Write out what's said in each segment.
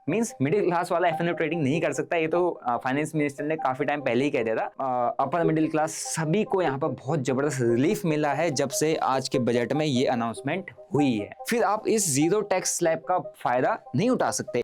Means middle class वाला F trading नहीं कर सकता। ये तो फाइनेंस मिनिस्टर ने काफी टाइम पहले ही कह दिया था। अपर मिडिल क्लास सभी को यहाँ पर बहुत जबरदस्त रिलीफ मिला है जब से आज के बजट में ये अनाउंसमेंट हुई है। फिर आप इस जीरो टैक्स स्लैब का फायदा नहीं उठा सकते।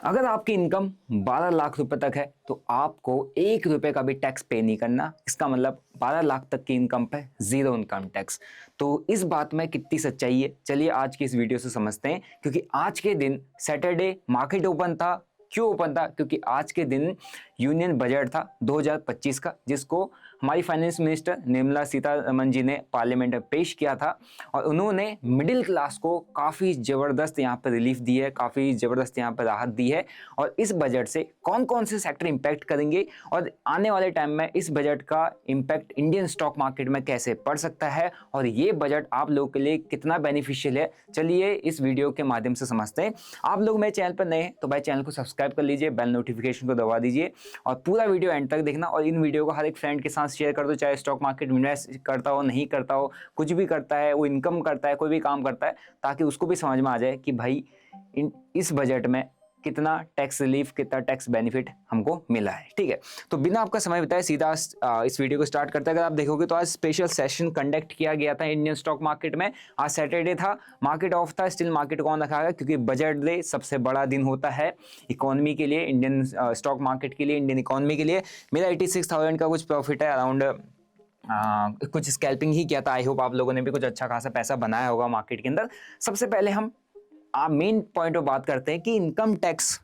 अगर आपकी इनकम 12 लाख रुपए तक है तो आपको 1 रुपए का भी टैक्स पे नहीं करना। इसका मतलब 12 लाख तक की इनकम पे जीरो इनकम टैक्स। तो इस बात में कितनी सच्चाई है, चलिए आज की इस वीडियो से समझते हैं। क्योंकि आज के दिन सैटरडे मार्केट ओपन था। क्यों ओपन था? क्योंकि आज के दिन यूनियन बजट था 2025 का, जिसको हमारी फाइनेंस मिनिस्टर निर्मला सीतारमण जी ने पार्लियामेंट में पेश किया था। और उन्होंने मिडिल क्लास को काफ़ी ज़बरदस्त यहाँ पर रिलीफ दी है, काफ़ी ज़बरदस्त यहाँ पर राहत दी है। और इस बजट से कौन कौन से सेक्टर इम्पैक्ट करेंगे और आने वाले टाइम में इस बजट का इम्पैक्ट इंडियन स्टॉक मार्केट में कैसे पड़ सकता है और ये बजट आप लोगों के लिए कितना बेनिफिशियल है, चलिए इस वीडियो के माध्यम से समझते हैं। आप लोग मेरे चैनल पर नए हैं तो भाई चैनल को सब्सक्राइब कर लीजिए, बेल नोटिफिकेशन को दबा दीजिए और पूरा वीडियो एंड तक देखना। और इन वीडियो को हर एक फ्रेंड के साथ शेयर कर दो, चाहे स्टॉक मार्केट में इन्वेस्ट करता हो, नहीं करता हो, कुछ भी करता है, वो इनकम करता है, कोई भी काम करता है, ताकि उसको भी समझ में आ जाए कि भाई इस बजट में कितना टैक्स रिलीफ, कितना टैक्स बेनिफिट हमको मिला है। ठीक है, तो बिना आपका समय बिताए सीधा इस वीडियो को स्टार्ट करते हैं। अगर आप देखोगे तो आज स्पेशल सेशन कंडक्ट किया गया था इंडियन स्टॉक मार्केट में। आज सैटरडे था, मार्केट ऑफ था, स्टिल मार्केट को ऑन रखा गया क्योंकि बजट डे सबसे बड़ा दिन होता है इकोनॉमी के लिए, इंडियन स्टॉक मार्केट के लिए, इंडियन इकोनॉमी के लिए। मेरा 86,000 का कुछ प्रॉफिट है, अराउंड कुछ स्कैल्पिंग ही किया था। आई होप आप लोगों ने भी कुछ अच्छा खासा पैसा बनाया होगा मार्केट के अंदर। सबसे पहले हम आप मेन पॉइंट पर बात करते हैं कि इनकम टैक्स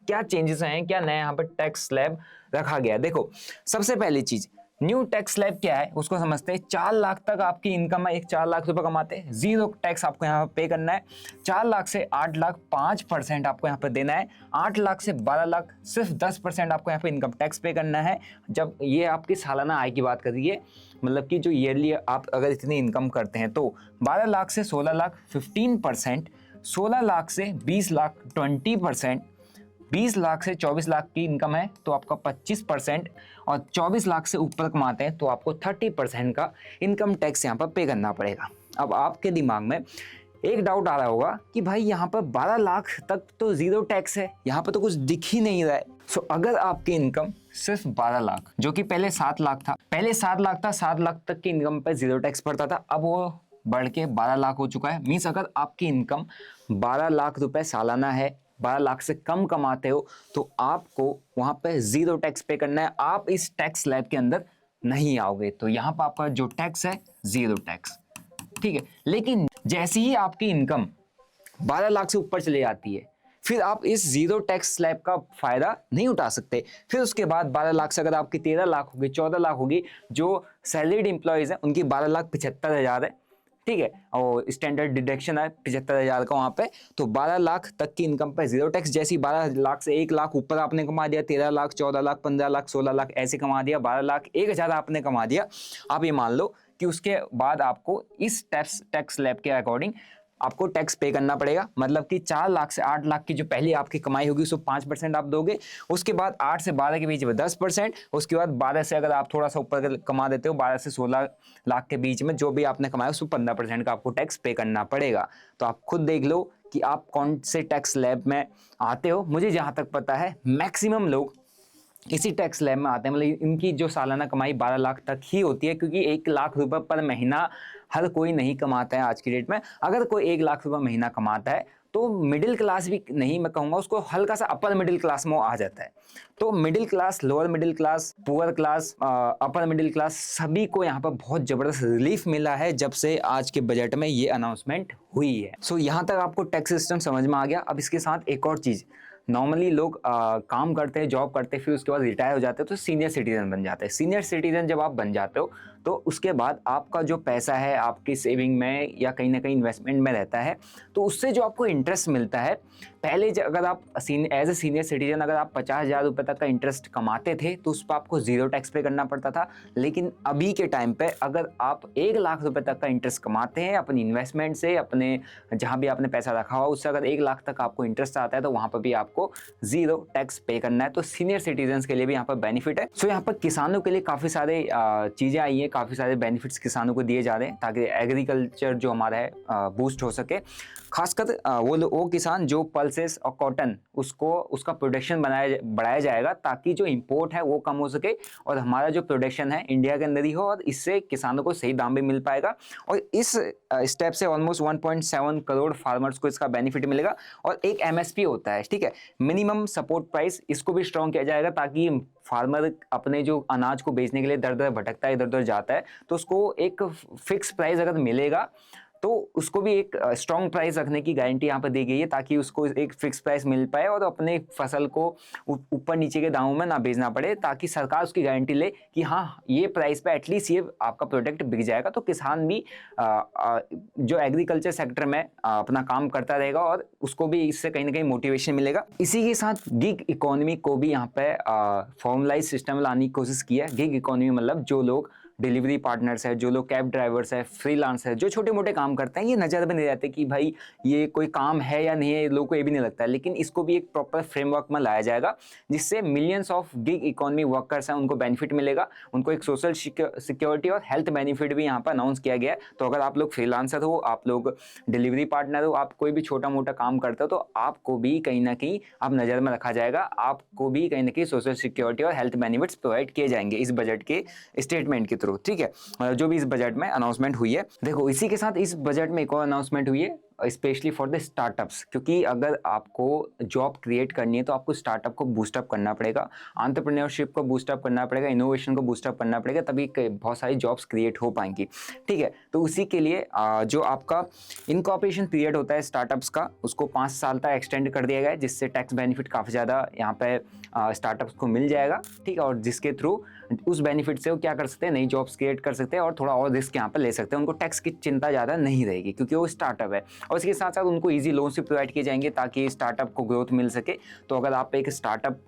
क्या चेंजेस हैं, क्या नया यहाँ पर टैक्स स्लैब रखा गया है। देखो, सबसे पहली चीज न्यू टैक्स स्लैब क्या है उसको समझते हैं। 4 लाख तक आपकी इनकम है, एक 4 लाख रुपए कमाते हैं, जीरो टैक्स आपको यहाँ पर पे करना है। 4 लाख से 8 लाख 5% आपको यहाँ पर देना है। 8 लाख से 12 लाख सिर्फ 10% आपको यहाँ पे इनकम टैक्स पे करना है। जब ये आपकी सालाना आय की बात करिए, मतलब कि जो ईयरली आप अगर इतनी इनकम करते हैं तो 12 लाख से 16 लाख 15%, 16 लाख से 20 लाख 20%, 20 लाख से 24 लाख की इनकम है तो आपका 25%, और 24 लाख से ऊपर कमाते हैं तो आपको 30% का इनकम टैक्स यहाँ पर पे करना पड़ेगा। अब आपके दिमाग में एक डाउट आ रहा होगा कि भाई यहाँ पर 12 लाख तक तो जीरो टैक्स है, यहाँ पर तो कुछ दिख ही नहीं रहा है। सो अगर आपकी इनकम सिर्फ 12 लाख, जो कि पहले 7 लाख था, पहले 7 लाख था, 7 लाख तक की इनकम पर जीरो टैक्स पड़ता था, अब वो बढ़ के 12 लाख हो चुका है। मीन्स अगर आपकी इनकम 12 लाख रुपए सालाना है, 12 लाख से कम कमाते हो तो आपको वहां पे जीरो टैक्स पे करना है। आप इस टैक्स स्लैब के अंदर नहीं आओगे तो यहाँ पर आपका जो टैक्स है जीरो टैक्स। ठीक है, लेकिन जैसे ही आपकी इनकम 12 लाख से ऊपर चली जाती है फिर आप इस जीरो टैक्स स्लैब का फायदा नहीं उठा सकते। फिर उसके बाद 12 लाख से अगर आपकी 13 लाख होगी, 14 लाख होगी, जो सैलरीड एम्प्लॉयज हैं उनकी 12 लाख 75,000 है। ठीक है, और स्टैंडर्ड डिडक्शन है 75,000 का वहां पे, तो 12 लाख तक की इनकम पे जीरो टैक्स। जैसी 12 लाख से 1 लाख ऊपर आपने कमा दिया, 13 लाख, 14 लाख, 15 लाख, 16 लाख ऐसे कमा दिया, 12 लाख 1,000 आपने कमा दिया, आप ये मान लो कि उसके बाद आपको इस टैक्स स्लैब के अकॉर्डिंग आपको टैक्स पे करना पड़ेगा। मतलब कि 4 लाख से 8 लाख की जो पहली आपकी कमाई होगी उसको 5% आप दोगे, उसके बाद 8 से 12 के बीच में 10%, उसके बाद 12 से अगर आप थोड़ा सा ऊपर कमा देते हो, 12 से 16 लाख के बीच में जो भी आपने कमाया उसको 15% का आपको टैक्स पे करना पड़ेगा। तो आप खुद देख लो कि आप कौन से टैक्स स्लैब में आते हो। मुझे जहां तक पता है मैक्सिमम लोग इसी टैक्स स्लैब में आते हैं। मतलब इनकी जो सालाना कमाई 12 लाख तक ही होती है, क्योंकि 1 लाख रुपए पर महीना हर कोई नहीं कमाता है आज की डेट में। अगर कोई 1 लाख रुपए महीना कमाता है तो मिडिल क्लास भी नहीं, मैं कहूँगा उसको हल्का सा अपर मिडिल क्लास में आ जाता है। तो middle class, lower middle class, poor class, upper middle class सभी को यहाँ पर बहुत जबरदस्त रिलीफ मिला है जब से आज के बजट में ये अनाउंसमेंट हुई है। सो यहाँ तक आपको टैक्स सिस्टम समझ में आ गया। अब इसके साथ एक और चीज़, नॉर्मली लोग काम करते हैं, जॉब करते हैं, फिर उसके बाद रिटायर हो जाते हैं तो सीनियर सिटीजन बन जाते हैं। सीनियर सिटीजन जब आप बन जाते हो तो उसके बाद आपका जो पैसा है आपकी सेविंग में या कहीं ना कहीं इन्वेस्टमेंट में रहता है, तो उससे जो आपको इंटरेस्ट मिलता है, पहले अगर आप एज ए सीनियर सिटीजन अगर आप 50,000 रुपये तक का इंटरेस्ट कमाते थे तो उस पर आपको जीरो टैक्स पे करना पड़ता था। लेकिन अभी के टाइम पे अगर आप 1 लाख रुपए तक का इंटरेस्ट कमाते हैं अपनी इन्वेस्टमेंट से, अपने जहाँ भी आपने पैसा रखा हुआ उससे अगर 1 लाख तक आपको इंटरेस्ट आता है तो वहाँ पर भी आपको जीरो टैक्स पे करना है। तो सीनियर सिटीजन के लिए भी यहाँ पर बेनिफिट है। सो यहाँ पर किसानों के लिए काफ़ी सारे चीज़ें आई हैं, काफ़ी सारे बेनिफिट्स किसानों को दिए जा रहे हैं ताकि एग्रीकल्चर जो हमारा है बूस्ट हो सके। खासकर वो किसान जो पल्सेस और कॉटन उसका प्रोडक्शन बढ़ाया जाएगा ताकि जो इंपोर्ट है वो कम हो सके और हमारा जो प्रोडक्शन है इंडिया के अंदर ही हो, और इससे किसानों को सही दाम भी मिल पाएगा। और इस स्टेप से ऑलमोस्ट 1.7 करोड़ फार्मर्स को इसका बेनिफिट मिलेगा। और एक एमएसपी होता है, ठीक है, मिनिमम सपोर्ट प्राइस, इसको भी स्ट्रॉन्ग किया जाएगा ताकि फार्मर अपने जो अनाज को बेचने के लिए दर दर भटकता है, इधर उधर जाता है, तो उसको एक फिक्स प्राइस अगर मिलेगा तो उसको भी एक स्ट्रॉन्ग प्राइस रखने की गारंटी यहाँ पर दी गई है ताकि उसको एक फिक्स प्राइस मिल पाए और अपने फसल को ऊपर नीचे के दामों में ना बेचना पड़े, ताकि सरकार उसकी गारंटी ले कि हाँ ये प्राइस पे एटलीस्ट ये आपका प्रोडक्ट बिक जाएगा। तो किसान भी जो एग्रीकल्चर सेक्टर में अपना काम करता रहेगा और उसको भी इससे कहीं ना कहीं मोटिवेशन मिलेगा। इसी के साथ गिग इकोनॉमी को भी यहाँ पे फॉर्मलाइज सिस्टम लाने की कोशिश की है। गिग इकोनॉमी मतलब जो लोग डिलीवरी पार्टनर्स है, जो लोग कैब ड्राइवर्स है, फ्रीलांस है, जो छोटे मोटे काम करते हैं, ये नज़र में नहीं रहते कि भाई ये कोई काम है या नहीं है, लोगों को ये भी नहीं लगता है, लेकिन इसको भी एक प्रॉपर फ्रेमवर्क में लाया जाएगा जिससे millions of gig economy workers हैं उनको बेनिफिट मिलेगा। उनको एक सोशल सिक्योरिटी और हेल्थ बेनिफिट भी यहाँ पर अनाउंस किया गया है। तो अगर आप लोग फ्रीलांसर हो, आप लोग डिलीवरी पार्टनर हो, आप कोई भी छोटा मोटा काम करते हो, तो आपको भी कहीं ना कहीं आप नज़र में रखा जाएगा, आपको भी कहीं ना कहीं सोशल सिक्योरिटी और हेल्थ बेनिफिट्स प्रोवाइड किए जाएंगे इस बजट के स्टेटमेंट के थ्रू, ठीक है, जो भी इस बजट में अनाउंसमेंट हुई है। देखो इसी के साथ इस बजट में एक और अनाउंसमेंट हुई है स्पेशली फॉर द स्टार्टअप्स, क्योंकि अगर आपको जॉब क्रिएट करनी है तो आपको स्टार्टअप को बूस्टअप करना पड़ेगा, एंटरप्रेन्योरशिप को बूस्टअप करना पड़ेगा, इनोवेशन को बूस्टअप करना पड़ेगा, तभी बहुत सारी जॉब्स क्रिएट हो पाएंगी, ठीक है। तो उसी के लिए जो आपका इनकॉर्पोरेशन पीरियड होता है स्टार्टअप्स का, उसको 5 साल तक एक्सटेंड कर दिया गया है, जिससे टैक्स बेनिफिट काफ़ी ज़्यादा यहाँ पे स्टार्टअप्स को मिल जाएगा, ठीक है। और जिसके थ्रू उस बेनिफिट से वो क्या कर सकते हैं, नई जॉब्स क्रिएट कर सकते हैं और थोड़ा और रिस्क यहाँ पर ले सकते हैं, उनको टैक्स की चिंता ज़्यादा नहीं रहेगी क्योंकि वो स्टार्टअप है। और इसके साथ साथ उनको इजी लोन भी प्रोवाइड किए जाएंगे ताकि स्टार्टअप को ग्रोथ मिल सके। तो अगर आप एक स्टार्टअप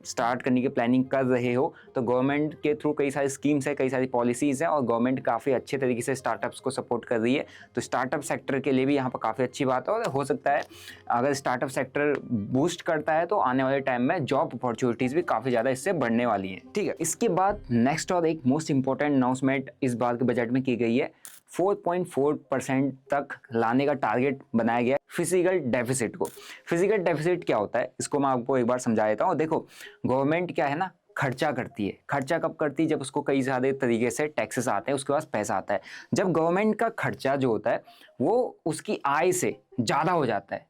स्टार्ट करने की प्लानिंग कर रहे हो तो गवर्नमेंट के थ्रू कई सारी स्कीम्स है, कई सारी पॉलिसीज़ हैं और गवर्नमेंट काफ़ी अच्छे तरीके से स्टार्टअप्स को सपोर्ट कर रही है। तो स्टार्टअप सेक्टर के लिए भी यहाँ पर काफ़ी अच्छी बात है और हो सकता है अगर स्टार्टअप सेक्टर बूस्ट करता है तो आने वाले टाइम में जॉब अपॉर्चुनिटीज़ भी काफ़ी ज़्यादा इससे बढ़ने वाली हैं, ठीक है। इसके बाद नेक्स्ट और एक मोस्ट इंपॉर्टेंट अनाउंसमेंट इस बार के बजट में की गई है, 4.4% तक लाने का टारगेट बनाया गया है फिजिकल डेफिसिट को। फिजिकल डेफिसिट क्या होता है इसको मैं आपको एक बार समझा देता हूँ। देखो गवर्नमेंट क्या है ना, खर्चा करती है। खर्चा कब करती है, जब उसको कई सारे तरीके से टैक्सेस आते हैं, उसके पास पैसा आता है। जब गवर्नमेंट का खर्चा जो होता है वो उसकी आय से ज़्यादा हो जाता है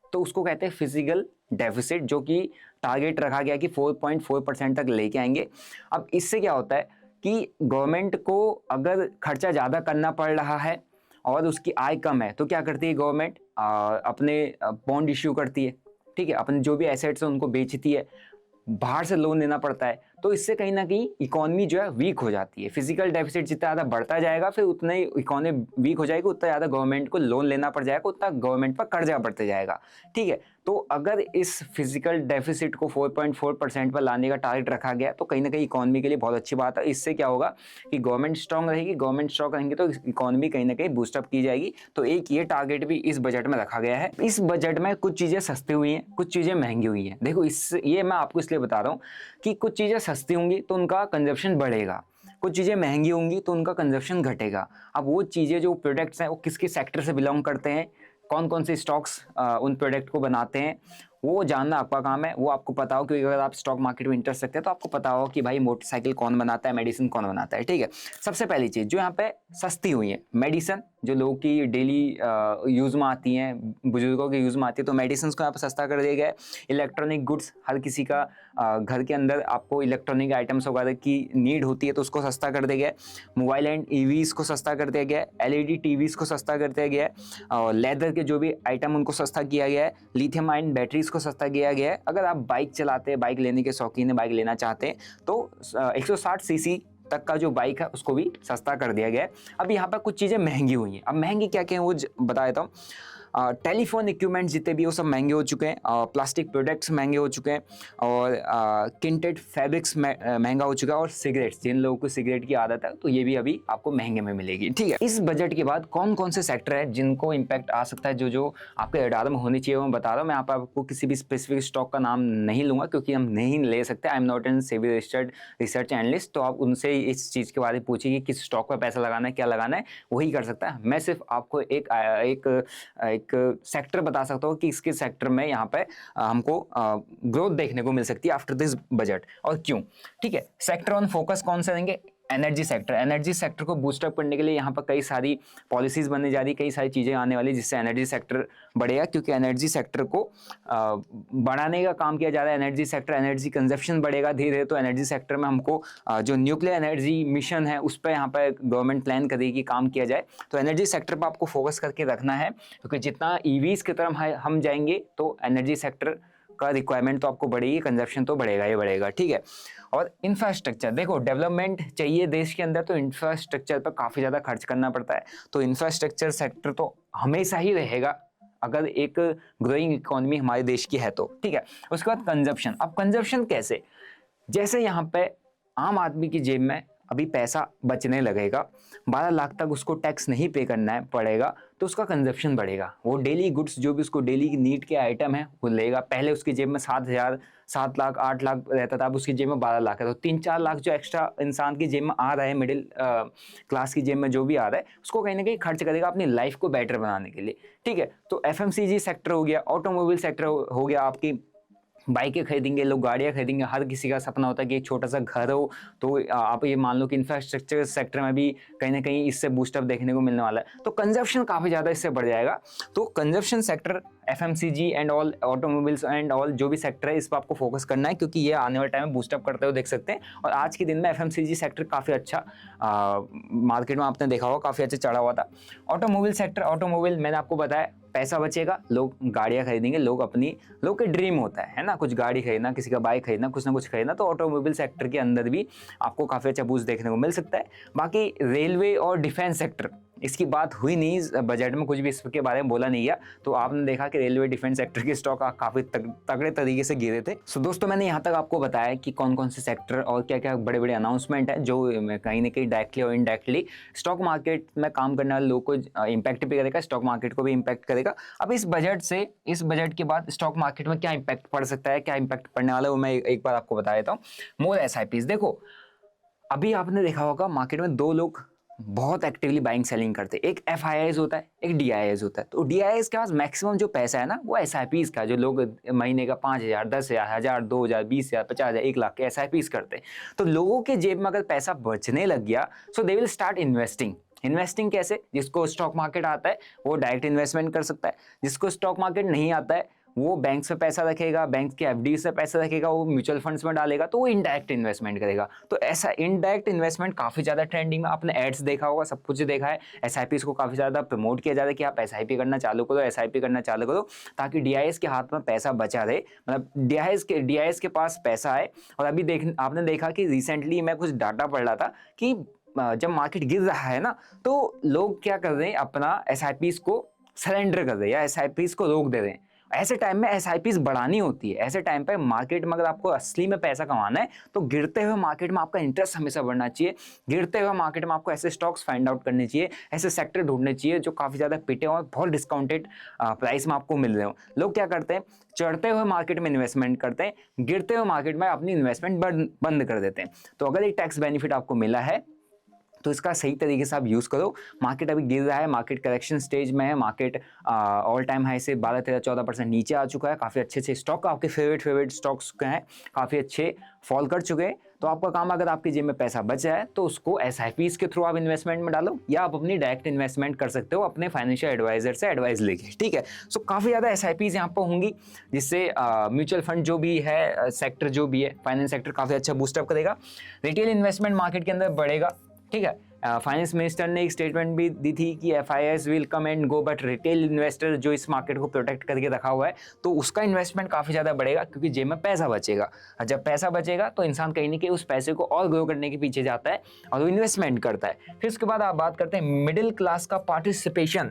तो उसको कहते हैं फिजिकल डेफिसिट, जो कि टारगेट रखा गया कि 4.4% तक लेके आएंगे। अब इससे क्या होता है कि गवर्नमेंट को अगर खर्चा ज़्यादा करना पड़ रहा है और उसकी आय कम है तो क्या करती है गवर्नमेंट, अपने बॉन्ड इश्यू करती है, ठीक है, अपने जो भी एसेट्स हैं उनको बेचती है, बाहर से लोन लेना पड़ता है। तो इससे कहीं ना कहीं इकोनॉमी जो है वीक हो जाती है। फिजिकल डेफिसिट जितना ज़्यादा बढ़ता जाएगा फिर उतना ही इकोनॉमी वीक हो जाएगी, उतना ज़्यादा गवर्नमेंट को लोन लेना पड़ जाएगा, उतना गवर्नमेंट पर कर्जा बढ़ते जाएगा, ठीक है। तो अगर इस फिजिकल डेफिसिट को 4.4% पर लाने का टारगेट रखा गया तो कहीं ना कहीं इकोनॉमी के लिए बहुत अच्छी बात है। इससे क्या होगा कि गवर्नमेंट स्ट्रांग रहेगी, गवर्नमेंट स्ट्रांग रहेंगे तो इकोनॉमी कहीं ना कहीं बूस्टअप की जाएगी। तो एक ये टारगेट भी इस बजट में रखा गया है। इस बजट में कुछ चीज़ें सस्ती हुई हैं, कुछ चीज़ें महंगी हुई हैं। देखो ये मैं आपको इसलिए बता रहा हूँ कि कुछ चीज़ें सस्ती होंगी तो उनका कंजप्शन बढ़ेगा, कुछ चीज़ें महंगी होंगी तो उनका कंजप्शन घटेगा। अब वो चीज़ें जो प्रोडक्ट्स हैं वो किसके सेक्टर से बिलोंग करते हैं, कौन कौन से स्टॉक्स उन प्रोडक्ट को बनाते हैं, वो जानना आपका काम है। वो आपको पता हो, क्योंकि अगर आप स्टॉक मार्केट में इंटरेस्ट रखते हैं तो आपको पता हो कि भाई मोटरसाइकिल कौन बनाता है, मेडिसिन कौन बनाता है, ठीक है। सबसे पहली चीज़ जो यहाँ पे सस्ती हुई है, मेडिसिन, जो लोगों की डेली यूज़ में आती हैं, बुजुर्गों के यूज़ में आती है, तो मेडिसिन को यहाँ पर सस्ता कर दिया गया है। इलेक्ट्रॉनिक गुड्स, हर किसी का घर के अंदर आपको इलेक्ट्रॉनिक आइटम्स वगैरह की नीड होती है तो उसको सस्ता कर दिया गया है। मोबाइल एंड ईवीज़ को सस्ता कर दिया गया है, एलईडी टीवीज़ को सस्ता कर दिया गया है, और लेदर के जो भी आइटम उनको सस्ता किया गया है, लिथियम आयन बैटरीज को सस्ता किया गया है। अगर आप बाइक चलाते हैं, बाइक लेने के शौकीन है, बाइक लेना चाहते हैं तो 160 सीसी तक का जो बाइक है उसको भी सस्ता कर दिया गया है। अब यहाँ पर कुछ चीज़ें महंगी हुई हैं। अब महंगी क्या क्या है वो बता देता हूँ। टेलीफोन इक्विपमेंट जितने भी वो सब महंगे हो चुके हैं, प्लास्टिक प्रोडक्ट्स महंगे हो चुके हैं, और किंटेड फैब्रिक्स महंगा हो चुका है, और सिगरेट्स, जिन लोगों को सिगरेट की आदत है तो ये भी अभी आपको महंगे में मिलेगी। ठीक है, इस बजट के बाद कौन कौन से सेक्टर है जिनको इम्पैक्ट आ सकता है, जो जो आपके रडार में होनी चाहिए वो मैं बता रहा हूँ। मैं आपको किसी भी स्पेसिफिक स्टॉक का नाम नहीं लूंगा क्योंकि हम नहीं ले सकते। I am not an SEBI registered research analyst, तो आप उनसे इस चीज़ के बारे में पूछिए कि किस स्टॉक पर पैसा लगाना है, क्या लगाना है, वही कर सकता है। मैं सिर्फ आपको एक सेक्टर बता सकता हूँ कि इसके सेक्टर में यहाँ पे हमको ग्रोथ देखने को मिल सकती है आफ्टर दिस बजट, और क्यों। ठीक है, सेक्टर ऑन फोकस कौन से देंगे? Energy sector. एनर्जी सेक्टर को बूस्टअप करने के लिए यहाँ पर कई सारी पॉलिसीज बनने जा रही, कई सारी चीज़ें आने वाली जिससे एनर्जी सेक्टर बढ़ेगा, क्योंकि एनर्जी सेक्टर को बढ़ाने का काम किया जा रहा है। एनर्जी सेक्टर, एनर्जी कंजप्शन बढ़ेगा धीरे धीरे, तो एनर्जी सेक्टर में हमको जो न्यूक्लियर एनर्जी मिशन है उस पर यहाँ पर गवर्नमेंट प्लान करेगी कि काम किया जाए। तो एनर्जी सेक्टर पर आपको फोकस करके रखना है, क्योंकि जितना ईवीज की तरफ हम जाएंगे तो एनर्जी सेक्टर का रिक्वायरमेंट तो आपको बढ़ेगी, कंजप्शन तो बढ़ेगा ही बढ़ेगा। ठीक है, और इंफ्रास्ट्रक्चर, देखो डेवलपमेंट चाहिए देश के अंदर तो इंफ्रास्ट्रक्चर पर काफ़ी ज़्यादा खर्च करना पड़ता है, तो इंफ्रास्ट्रक्चर सेक्टर तो हमेशा ही रहेगा अगर एक ग्रोइंग इकोनॉमी हमारे देश की है तो। ठीक है, उसके बाद कंजप्शन। अब कंजप्शन कैसे? जैसे यहाँ पे आम आदमी की जेब में अभी पैसा बचने लगेगा, 12 लाख तक उसको टैक्स नहीं पे करना है पड़ेगा, तो उसका कंजप्शन बढ़ेगा। वो डेली गुड्स जो भी उसको डेली की नीड के आइटम है वो लेगा। पहले उसकी जेब में 7 लाख 8 लाख रहता था, अब उसकी जेब में 12 लाख है, तो 3-4 लाख जो एक्स्ट्रा इंसान की जेब में आ रहा है, मिडिल क्लास की जेब में जो भी आ रहा है, उसको कहीं ना कहीं खर्च करेगा अपनी लाइफ को बेटर बनाने के लिए। ठीक है, तो FMCG सेक्टर हो गया, ऑटोमोबाइल सेक्टर हो गया, आपकी बाइकें खरीदेंगे लोग, गाड़ियाँ खरीदेंगे। हर किसी का सपना होता है कि एक छोटा सा घर हो, तो आप ये मान लो कि इंफ्रास्ट्रक्चर सेक्टर में भी कहीं ना कहीं इससे बूस्टअप देखने को मिलने वाला है, तो कंजप्शन काफ़ी ज़्यादा इससे बढ़ जाएगा। तो consumption sector, FMCG and all, automobiles and all जो भी सेक्टर है, इस पर आपको फोकस करना है, क्योंकि ये आने वाले टाइम में बूस्टअप करते हुए देख सकते हैं। और आज के दिन में FMCG सेक्टर काफ़ी अच्छा मार्केट में आपने देखा होगा काफ़ी अच्छा चढ़ा हुआ था। ऑटोमोबाइल सेक्टर, ऑटोमोबाइल मैंने आपको बताया पैसा बचेगा, लोग गाड़ियाँ खरीदेंगे, लोग के ड्रीम होता है ना, कुछ गाड़ी खरीदना, किसी का बाइक खरीदना, कुछ ना कुछ खरीदना, तो ऑटोमोबाइल सेक्टर के अंदर भी आपको काफ़ी अच्छा बूस्ट देखने को मिल सकता है। बाकी रेलवे और डिफेंस सेक्टर, इसकी बात हुई नहीं बजट में, कुछ भी इसके बारे में बोला नहीं गया, तो आपने देखा कि रेलवे डिफेंस सेक्टर के स्टॉक काफ़ी तगड़े तरीके से गिरे थे। सो दोस्तों, मैंने यहाँ तक आपको बताया कि कौन कौन से सेक्टर और क्या क्या बड़े बड़े अनाउंसमेंट है जो कहीं ना कहीं डायरेक्टली और इनडायरेक्टली स्टॉक मार्केट में काम करने वाले लोगों को इम्पैक्ट भी करेगा, स्टॉक मार्केट को भी इम्पैक्ट करेगा। अब इस बजट के बाद स्टॉक मार्केट में क्या इम्पैक्ट पड़ सकता है, क्या इम्पैक्ट पड़ने वाला है, वो मैं एक बार आपको बता देता हूँ। मोर SIPs। देखो, अभी आपने देखा होगा मार्केट में दो लोग बहुत एक्टिवली बाइंग सेलिंग करते हैं, एक FIIs होता है, एक DIIs होता है। तो DIIs के पास मैक्सिमम जो पैसा है ना वो SIPs का, जो लोग महीने का 5,000, 10,000, 1,000, 2,000, 20,000, 50,000, 1 लाख के SIPs करते हैं। तो लोगों के जेब में अगर पैसा बचने लग गया, सो दे विल स्टार्ट इन्वेस्टिंग कैसे? जिसको स्टॉक मार्केट आता है वो डायरेक्ट इन्वेस्टमेंट कर सकता है, जिसको स्टॉक मार्केट नहीं आता है वो बैंक से पैसा रखेगा, बैंक के FD से पैसा रखेगा, वो म्यूचुअल फंड्स में डालेगा, तो वो इनडायरेक्ट इन्वेस्टमेंट करेगा। तो ऐसा इनडायरेक्ट इन्वेस्टमेंट काफ़ी ज़्यादा ट्रेंडिंग में, आपने एड्स देखा होगा, सब कुछ देखा है। SIPs को काफ़ी ज़्यादा प्रमोट किया जा रहा है कि आप SIP करना चालू करो, SIP करना चालू करो, ताकि DIIs के हाथ में पैसा बचा रहे, मतलब DIIs के पास पैसा आए। और अभी आपने देखा कि रिसेंटली मैं कुछ डाटा पढ़ रहा था कि जब मार्केट गिर रहा है ना, तो लोग क्या कर रहे हैं, अपना SIPs को सरेंडर कर रहे हैं या SIPs को रोक दे रहे हैं। ऐसे टाइम में SIPs बढ़ानी होती है। ऐसे टाइम पे मार्केट में अगर आपको असली में पैसा कमाना है तो गिरते हुए मार्केट में आपका इंटरेस्ट हमेशा बढ़ना चाहिए। गिरते हुए मार्केट में आपको ऐसे स्टॉक्स फाइंड आउट करने चाहिए, ऐसे सेक्टर ढूंढने चाहिए जो काफ़ी ज़्यादा पिटे और बहुत डिस्काउंटेड प्राइस में आपको मिल रहे हो। लोग क्या करते हैं, चढ़ते हुए मार्केट में इन्वेस्टमेंट करते हैं, गिरते हुए मार्केट में अपनी इन्वेस्टमेंट बंद कर देते हैं। तो अगर एक टैक्स बेनिफिट आपको मिला है तो इसका सही तरीके से आप यूज़ करो। मार्केट अभी गिर रहा है, मार्केट करेक्शन स्टेज में है, मार्केट ऑल टाइम हाई से 12-13-14% नीचे आ चुका है। काफ़ी अच्छे स्टॉक, आपके फेवरेट स्टॉक्स के हैं, काफ़ी अच्छे फॉल कर चुके हैं। तो आपका काम, अगर आपकी जेब में पैसा बच जाए तो उसको SIPs के थ्रू आप इन्वेस्टमेंट में डालो, या आप अपनी डायरेक्ट इन्वेस्टमेंट कर सकते हो अपने फाइनेंशियल एडवाइजर से एडवाइस लेके। ठीक है, सो काफ़ी ज़्यादा SIPs यहाँ पर होंगी, जिससे म्यूचुअल फंड जो भी है, सेक्टर जो भी है, फाइनेंस सेक्टर काफ़ी अच्छा बूस्टअप करेगा। रिटेल इन्वेस्टमेंट मार्केट के अंदर बढ़ेगा। ठीक है, फाइनेंस मिनिस्टर ने एक स्टेटमेंट भी दी थी कि FIIs will come and go, but retail investor जो इस मार्केट को प्रोटेक्ट करके रखा हुआ है तो उसका इन्वेस्टमेंट काफ़ी ज़्यादा बढ़ेगा, क्योंकि जेब में पैसा बचेगा। और जब पैसा बचेगा तो इंसान कहीं ना कहीं उस पैसे को और ग्रो करने के पीछे जाता है और वो इन्वेस्टमेंट करता है। फिर उसके बाद आप बात करते हैं मिडिल क्लास का participation.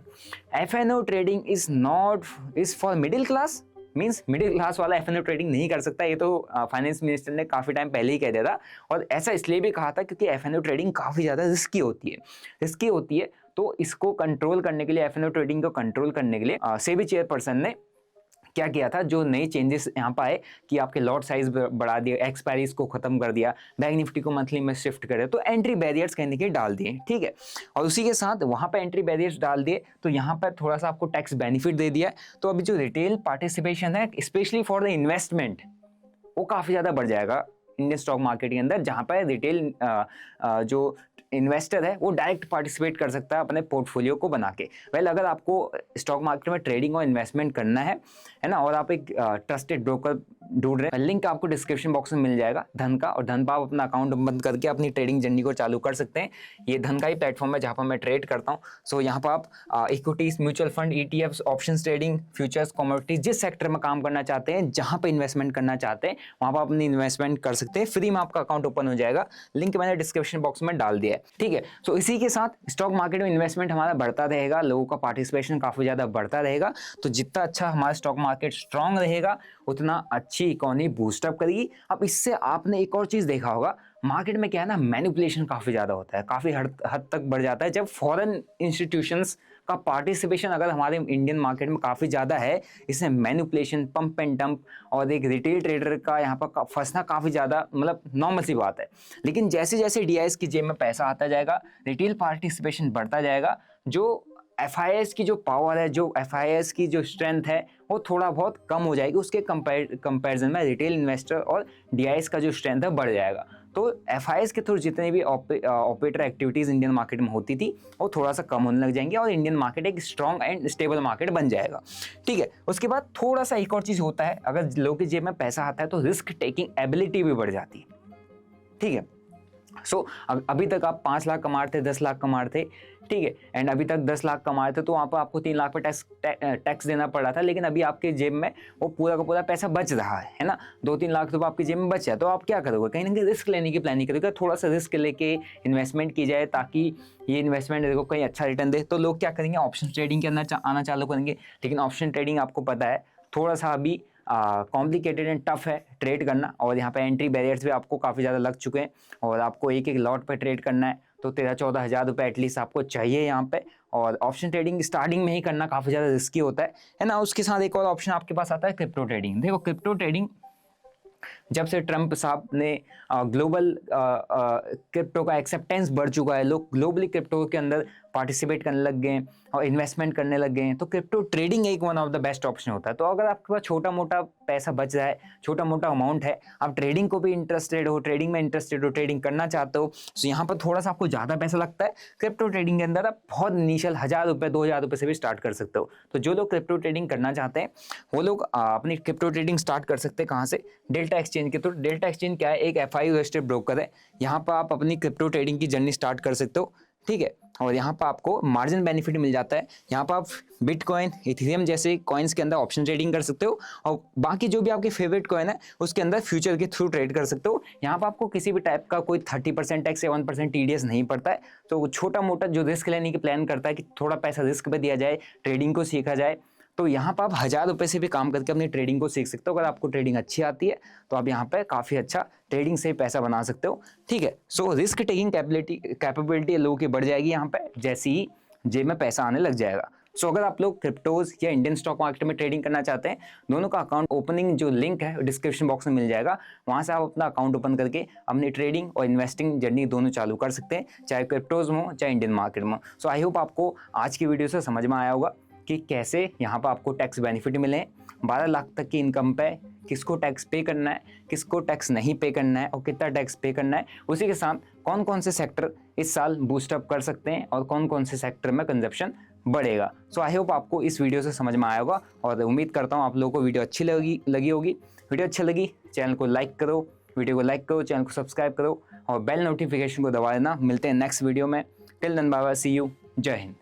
FNO trading is for middle class, means middle class वाला FNO ट्रेडिंग नहीं कर सकता। ये तो फाइनेंस मिनिस्टर ने काफ़ी टाइम पहले ही कह दिया था, और ऐसा इसलिए भी कहा था क्योंकि FNO ट्रेडिंग काफ़ी ज़्यादा रिस्की होती है। तो इसको कंट्रोल करने के लिए, FNO ट्रेडिंग को कंट्रोल करने के लिए सेबी चेयरपर्सन ने क्या किया था, जो नए चेंजेस यहाँ पर आए कि आपके लॉट साइज बढ़ा दिया, एक्सपायरीज को खत्म कर दिया, बैंक निफ्टी को मंथली में शिफ्ट करे, तो एंट्री बैरियर्स कहने के डाल दिए, ठीक है। और उसी के साथ वहाँ पे एंट्री बैरियर्स डाल दिए तो यहाँ पर थोड़ा सा आपको टैक्स बेनिफिट दे दिया। तो अभी जो रिटेल पार्टिसिपेशन है स्पेशली फॉर द इन्वेस्टमेंट, वो काफ़ी ज़्यादा बढ़ जाएगा इंडियन स्टॉक मार्केट के अंदर, जहाँ पर रिटेल जो इन्वेस्टर है वो डायरेक्ट पार्टिसिपेट कर सकता है अपने पोर्टफोलियो को बना के। अगर आपको स्टॉक मार्केट में ट्रेडिंग और इन्वेस्टमेंट करना है ना, और आप एक ट्रस्टेड ब्रोकर ढूंढ रहे हैं, लिंक आपको डिस्क्रिप्शन बॉक्स में मिल जाएगा धन का, और धन पर आप अपना अकाउंट बंद करके अपनी ट्रेडिंग जर्नी को चालू कर सकते हैं। ये धन का ही प्लेटफॉर्म है जहाँ पर मैं ट्रेड करता हूँ। सो यहाँ पर आप equities, mutual fund, ETFs, option trading, futures, commodities, जिस सेक्टर में काम करना चाहते हैं, जहाँ पर इन्वेस्टमेंट करना चाहते हैं, वहाँ पर अपनी इन्वेस्टमेंट कर सकते हैं। फ्री में आपका अकाउंट ओपन हो जाएगा, लिंक मैंने डिस्क्रिप्शन बॉक्स में डाल दिया है, ठीक है। सो इसी के साथ स्टॉक मार्केट में इन्वेस्टमेंट हमारा बढ़ता रहेगा, लोगों का पार्टिसिपेशन काफी ज्यादा बढ़ता रहेगा। तो जितना अच्छा हमारा स्टॉक मार्केट स्ट्रांग रहेगा, उतना अच्छी इकोनॉमी बूस्टअप करेगी। अब इससे आपने एक और चीज देखा होगा, मार्केट में क्या है ना, मैनिपुलेशन काफी ज्यादा होता है, काफी हद तक बढ़ जाता है जब फॉरेन इंस्टीट्यूशंस का पार्टिसिपेशन अगर हमारे इंडियन मार्केट में काफी ज्यादा है। इसमें मैनिपुलेशन, पंप एंड डंप और एक रिटेल ट्रेडर का यहाँ पर फंसना काफी ज्यादा मतलब नॉर्मल सी बात है। लेकिन जैसे जैसे DIs की जेब में पैसा आता जाएगा, रिटेल पार्टिसिपेशन बढ़ता जाएगा, जो FIIs की जो पावर है, जो FIIs की जो स्ट्रेंथ है, वो थोड़ा बहुत कम हो जाएगी। उसके कंपैरिजन में रिटेल इन्वेस्टर और DIs का जो स्ट्रेंथ है बढ़ जाएगा। तो FIIs के थ्रू जितने भी ऑपरेटर एक्टिविटीज इंडियन मार्केट में होती थी, वो थोड़ा सा कम होने लग जाएंगे और इंडियन मार्केट एक स्ट्रॉन्ग एंड स्टेबल मार्केट बन जाएगा, ठीक है। उसके बाद थोड़ा सा एक और चीज होता है, अगर लोगों की जेब में पैसा आता है तो रिस्क टेकिंग एबिलिटी भी बढ़ जाती है, ठीक है। सो अभी तक आप 5 लाख कमा रहे थे, 10 लाख कमा रहे थे, ठीक है, एंड अभी तक 10 लाख कमा रहे थे तो वहाँ पर आपको 3 लाख पे टैक्स देना पड़ रहा था। लेकिन अभी आपके जेब में वो पूरा का पूरा पैसा बच रहा है ना, 2-3 लाख रुपये आपकी जेब में बच जाए, तो आप क्या करोगे, कहीं ना कहीं रिस्क लेने की प्लानिंग करोगे, थोड़ा सा रिस्क लेके इन्वेस्टमेंट की जाए ताकि ये इन्वेस्टमेंट देखो कहीं अच्छा रिटर्न दे। तो लोग क्या करेंगे, ऑप्शन ट्रेडिंग के अंदर आना चालू करेंगे। लेकिन ऑप्शन ट्रेडिंग आपको पता है थोड़ा सा अभी कॉम्प्लिकेटेड एंड टफ है ट्रेड करना, और यहाँ पे एंट्री बैरियर्स भी आपको काफ़ी ज़्यादा लग चुके हैं, और आपको एक लॉट पे ट्रेड करना है तो 13-14 हज़ार रुपये एटलीस्ट आपको चाहिए यहाँ पे। और ऑप्शन ट्रेडिंग स्टार्टिंग में ही करना काफ़ी ज़्यादा रिस्की होता है ना। उसके साथ एक और ऑप्शन आपके पास आता है क्रिप्टो ट्रेडिंग। देखो क्रिप्टो ट्रेडिंग जब से ट्रंप साहब ने ग्लोबल क्रिप्टो का एक्सेप्टेंस बढ़ चुका है, लोग ग्लोबली क्रिप्टो के अंदर पार्टिसिपेट करने लग गए हैं और इन्वेस्टमेंट करने लग गए हैं, तो क्रिप्टो ट्रेडिंग एक one of the best option होता है। तो अगर आपके पास छोटा मोटा पैसा बच रहा है, छोटा मोटा अमाउंट है, आप ट्रेडिंग को भी इंटरेस्टेड हो, ट्रेडिंग में इंटरेस्टेड हो, ट्रेडिंग करना चाहते हो, तो यहाँ पर थोड़ा सा आपको ज़्यादा पैसा लगता है। क्रिप्टो ट्रेडिंग के अंदर आप बहुत इनिशियल 1,000 रुपये 2,000 रुपये से भी स्टार्ट कर सकते हो। तो जो लोग क्रिप्टो ट्रेडिंग करना चाहते हैं वो लोग अपनी क्रिप्टो ट्रेडिंग स्टार्ट कर सकते हैं। कहाँ से? डेल्टा एक्सचेंज के थ्रू। डेल्टा एक्सचेंज क्या है? एक FI रजिस्टर्ड ब्रोकर है। यहाँ पर आप अपनी क्रिप्टो ट्रेडिंग की जर्नी स्टार्ट कर सकते हो, ठीक है। और यहाँ पर आपको मार्जिन बेनिफिट मिल जाता है। यहाँ पर आप बिटकॉइन, इथेरियम जैसे कॉइन्स के अंदर ऑप्शन ट्रेडिंग कर सकते हो, और बाकी जो भी आपके फेवरेट कॉइन है उसके अंदर फ्यूचर के थ्रू ट्रेड कर सकते हो। यहाँ पर आपको किसी भी टाइप का कोई 30% टैक्स या 1% TDS नहीं पड़ता है। तो छोटा मोटा जो रिस्क लेने की प्लान करता है कि थोड़ा पैसा रिस्क पे दिया जाए, ट्रेडिंग को सीखा जाए, तो यहाँ पर आप 1,000 रुपये से भी काम करके अपनी ट्रेडिंग को सीख सकते हो। अगर आपको ट्रेडिंग अच्छी आती है तो आप यहाँ पे काफ़ी अच्छा ट्रेडिंग से पैसा बना सकते हो, ठीक है। सो रिस्क टेकिंग कैपेबिलिटी लोगों की बढ़ जाएगी यहाँ पे जैसे ही जेब में पैसा आने लग जाएगा। सो अगर आप लोग क्रिप्टोज या इंडियन स्टॉक मार्केट में ट्रेडिंग करना चाहते हैं, दोनों का अकाउंट ओपनिंग जो लिंक है डिस्क्रिप्शन बॉक्स में मिल जाएगा। वहाँ से आप अपना अकाउंट ओपन करके अपनी ट्रेडिंग और इन्वेस्टिंग जर्नी दोनों चालू कर सकते हैं, चाहे क्रिप्टोज में हो चाहे इंडियन मार्केट में। सो आई होप आपको आज की वीडियो से समझ में आया होगा कि कैसे यहाँ पर आपको टैक्स बेनिफिट मिले। 12 लाख तक की इनकम पे किसको टैक्स पे करना है, किसको टैक्स नहीं पे करना है और कितना टैक्स पे करना है, उसी के साथ कौन कौन से सेक्टर इस साल बूस्टअप कर सकते हैं और कौन कौन से सेक्टर में कंजप्शन बढ़ेगा। सो आई होप आपको इस वीडियो से समझ में आया होगा, और उम्मीद करता हूँ आप लोगों को वीडियो अच्छी लगी होगी। वीडियो अच्छी लगी चैनल को लाइक करो, वीडियो को लाइक करो, चैनल को सब्सक्राइब करो और बेल नोटिफिकेशन को दबा देना। मिलते हैं नेक्स्ट वीडियो में। Till then bye bye, see you, जय हिंद।